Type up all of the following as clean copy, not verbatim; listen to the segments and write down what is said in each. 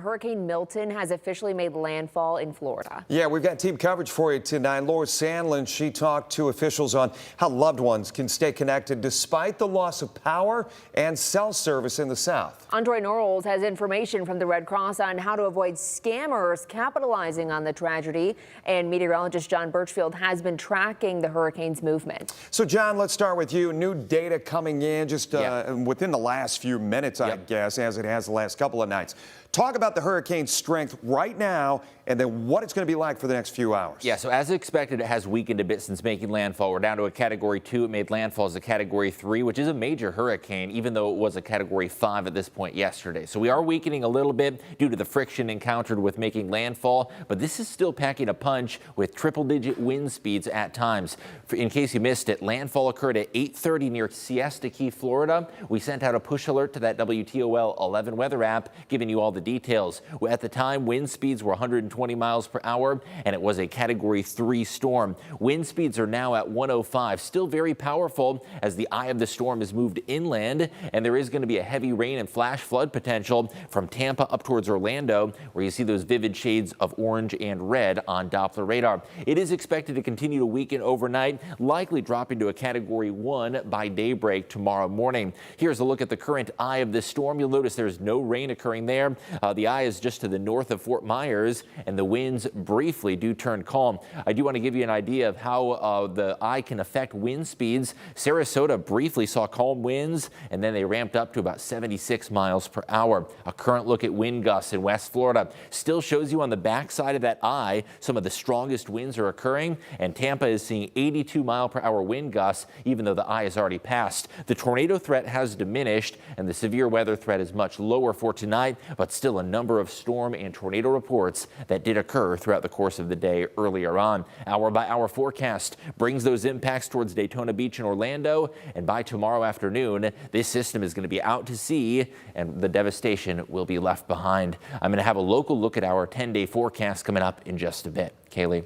Hurricane Milton has officially made landfall in Florida. Yeah, we've got team coverage for you tonight. Laura Sandlin, she talked to officials on how loved ones can stay connected despite the loss of power and cell service in the south. Andre Norrells has information from the Red Cross on how to avoid scammers capitalizing on the tragedy. And meteorologist John Birchfield has been tracking the hurricane's movement. So, John, let's start with you. New data coming in just within the last few minutes, I guess, as it has the last couple of nights. Talk about the hurricane's strength right now and then what it's going to be like for the next few hours. Yeah, so as expected, it has weakened a bit since making landfall. We're down to a Category 2. It made landfall as a Category 3, which is a major hurricane, even though it was a Category 5 at this point yesterday. So we are weakening a little bit due to the friction encountered with making landfall, but this is still packing a punch with triple-digit wind speeds at times. In case you missed it, landfall occurred at 8:30 near Siesta Key, Florida. We sent out a push alert to that WTOL 11 weather app, giving you all the details. At the time, wind speeds were 120 miles per hour, and it was a Category 3 storm. Wind speeds are now at 105, still very powerful as the eye of the storm has moved inland, and there is going to be a heavy rain and flash flood potential from Tampa up towards Orlando, where you see those vivid shades of orange and red on Doppler radar. It is expected to continue to weaken overnight, likely dropping to a Category 1 by daybreak tomorrow morning. Here's a look at the current eye of the storm. You'll notice there's no rain occurring there. The eye is just to the north of Fort Myers, and the winds briefly do turn calm. I do want to give you an idea of how the eye can affect wind speeds. Sarasota briefly saw calm winds, and then they ramped up to about 76 miles per hour. A current look at wind gusts in West Florida still shows you on the backside of that eye some of the strongest winds are occurring, and Tampa is seeing 82-mile-per-hour wind gusts, even though the eye is already passed. The tornado threat has diminished, and the severe weather threat is much lower for tonight, but still a number of storm and tornado reports that did occur throughout the course of the day earlier on. Hour-by-hour forecast brings those impacts towards Daytona Beach and Orlando, and by tomorrow afternoon, this system is going to be out to sea, and the devastation will be left behind. I'm going to have a local look at our 10-day forecast coming up in just a bit. Kaylee.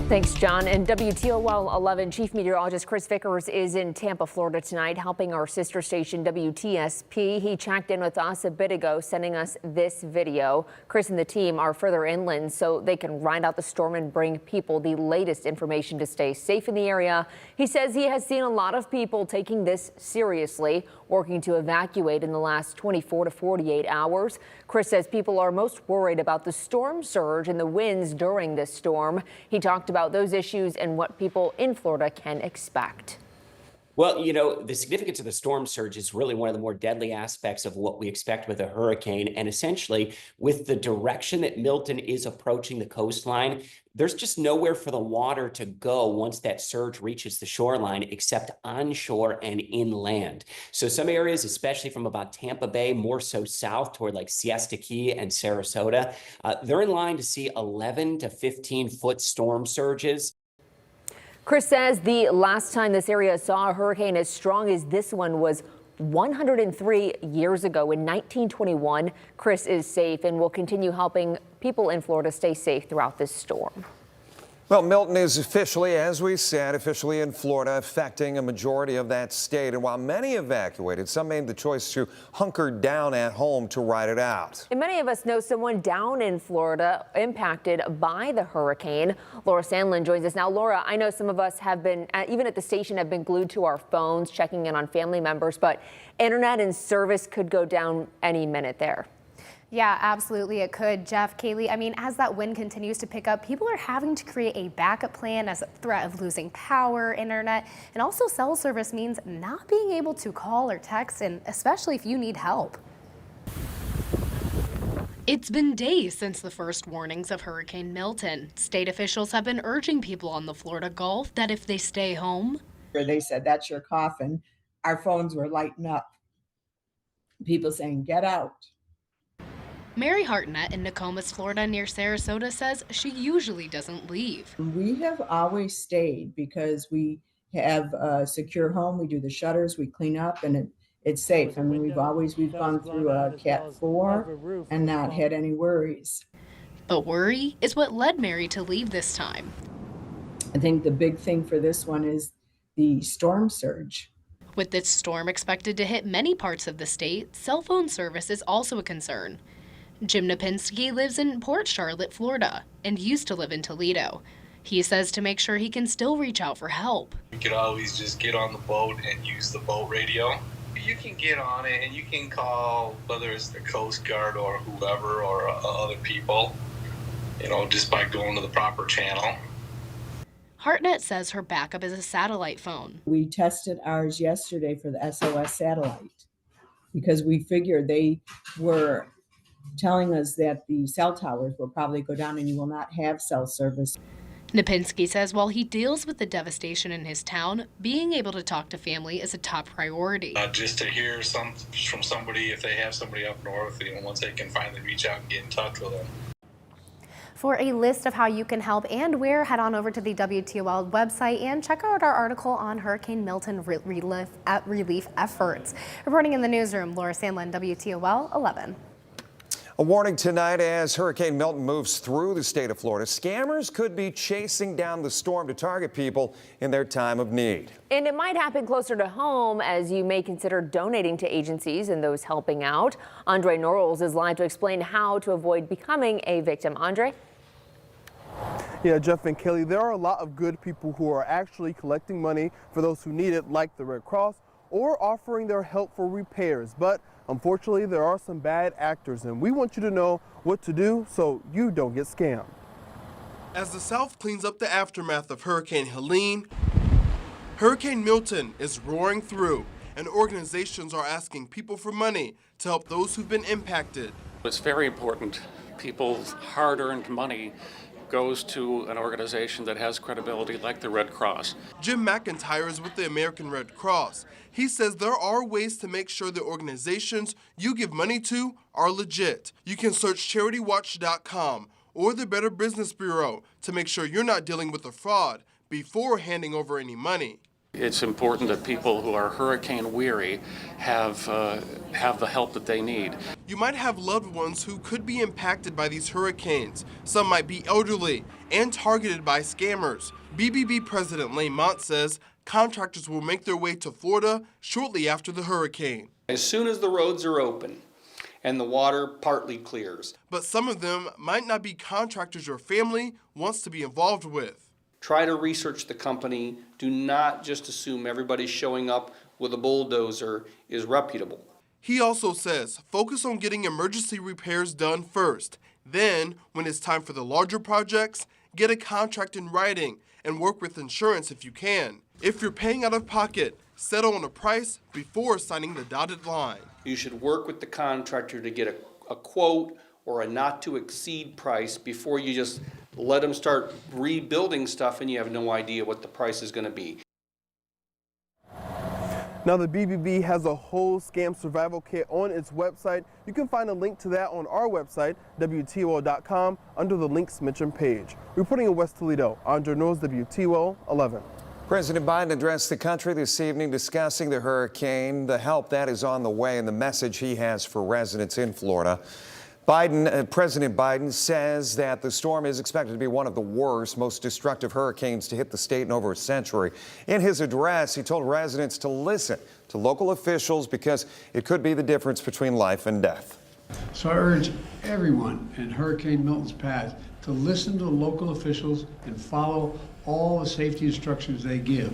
Thanks, John. And WTOL 11 Chief Meteorologist Chris Vickers is in Tampa, Florida tonight, helping our sister station WTSP. He checked in with us a bit ago, sending us this video. Chris and the team are further inland so they can ride out the storm and bring people the latest information to stay safe in the area. He says he has seen a lot of people taking this seriously, working to evacuate in the last 24 to 48 hours. Chris says people are most worried about the storm surge and the winds during this storm. He talked about those issues and what people in Florida can expect. Well, you know, the significance of the storm surge is really one of the more deadly aspects of what we expect with a hurricane. And essentially, with the direction that Milton is approaching the coastline, there's just nowhere for the water to go once that surge reaches the shoreline except onshore and inland. So some areas, especially from about Tampa Bay, more so south toward like Siesta Key and Sarasota, they're in line to see 11 to 15-foot storm surges. Chris says the last time this area saw a hurricane as strong as this one was 103 years ago in 1921. Chris is safe and will continue helping people in Florida stay safe throughout this storm. Well, Milton is officially, as we said, officially in Florida, affecting a majority of that state. And while many evacuated, some made the choice to hunker down at home to ride it out. And many of us know someone down in Florida impacted by the hurricane. Laura Sandlin joins us now. Laura, I know some of us have been, even at the station, have been glued to our phones, checking in on family members, but internet and service could go down any minute there. Yeah, absolutely it could, Jeff, Kaylee. I mean, as that wind continues to pick up, people are having to create a backup plan as a threat of losing power, internet, and also cell service means not being able to call or text, and especially if you need help. It's been days since the first warnings of Hurricane Milton. State officials have been urging people on the Florida Gulf that if they stay home. They said, that's your coffin. Our phones were lighting up. People saying, get out. Mary Hartnett in Nokomis, Florida, near Sarasota, says she usually doesn't leave. We have always stayed because we have a secure home. We do the shutters, we clean up, and it's safe. I mean, we've gone through a Cat 4 and not had any worries. But worry is what led Mary to leave this time. I think the big thing for this one is the storm surge. With this storm expected to hit many parts of the state, cell phone service is also a concern. Jim Lipinski lives in Port Charlotte, Florida, and used to live in Toledo. He says to make sure he can still reach out for help. You could always just get on the boat and use the boat radio. You can get on it and you can call, whether it's the Coast Guard or whoever or other people, just by going to the proper channel. Hartnett says her backup is a satellite phone. We tested ours yesterday for the SOS satellite because we figured they were telling us that the cell towers will probably go down and you will not have cell service. Lipinski says while he deals with the devastation in his town, being able to talk to family is a top priority. Just to hear from somebody, if they have somebody up north, once they can finally reach out and get in touch with them. For a list of how you can help and where, head on over to the WTOL website and check out our article on Hurricane Milton relief efforts. Reporting in the newsroom, Laura Sandlin, WTOL 11. A warning tonight as Hurricane Milton moves through the state of Florida. Scammers could be chasing down the storm to target people in their time of need. And it might happen closer to home as you may consider donating to agencies and those helping out. Andre Norrells is live to explain how to avoid becoming a victim. Andre? Yeah, Jeff and Kelly, there are a lot of good people who are actually collecting money for those who need it, like the Red Cross, or offering their help for repairs. But unfortunately, there are some bad actors, and we want you to know what to do so you don't get scammed. As the South cleans up the aftermath of Hurricane Helene, Hurricane Milton is roaring through, and organizations are asking people for money to help those who've been impacted. It's very important. People's hard-earned money goes to an organization that has credibility like the Red Cross. Jim McIntyre is with the American Red Cross. He says there are ways to make sure the organizations you give money to are legit. You can search CharityWatch.com or the Better Business Bureau to make sure you're not dealing with a fraud before handing over any money. It's important that people who are hurricane weary have the help that they need. You might have loved ones who could be impacted by these hurricanes. Some might be elderly and targeted by scammers. BBB President Lane Mont says contractors will make their way to Florida shortly after the hurricane. As soon as the roads are open and the water partly clears. But some of them might not be contractors your family wants to be involved with. Try to research the company. Do not just assume everybody showing up with a bulldozer is reputable. He also says focus on getting emergency repairs done first. Then, when it's time for the larger projects, get a contract in writing and work with insurance if you can. If you're paying out of pocket, settle on a price before signing the dotted line. You should work with the contractor to get a quote or a not to exceed price before you just let them start rebuilding stuff and you have no idea what the price is going to be. Now the BBB has a whole scam survival kit on its website. You can find a link to that on our website, WTOL.com, under the links mentioned page. Reporting in West Toledo, Andre Norrells, WTOL 11. President Biden addressed the country this evening discussing the hurricane, the help that is on the way, and the message he has for residents in Florida. President Biden says that the storm is expected to be one of the worst, most destructive hurricanes to hit the state in over a century. In his address, he told residents to listen to local officials because it could be the difference between life and death. So I urge everyone in Hurricane Milton's path to listen to local officials and follow all the safety instructions they give.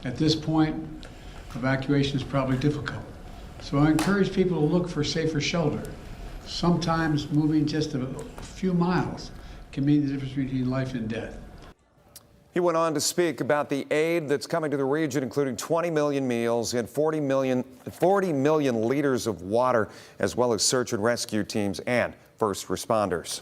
At this point, evacuation is probably difficult. So I encourage people to look for safer shelter. Sometimes moving just a few miles can mean the difference between life and death. He went on to speak about the aid that's coming to the region, including 20 million meals and 40 million liters of water, as well as search and rescue teams and first responders.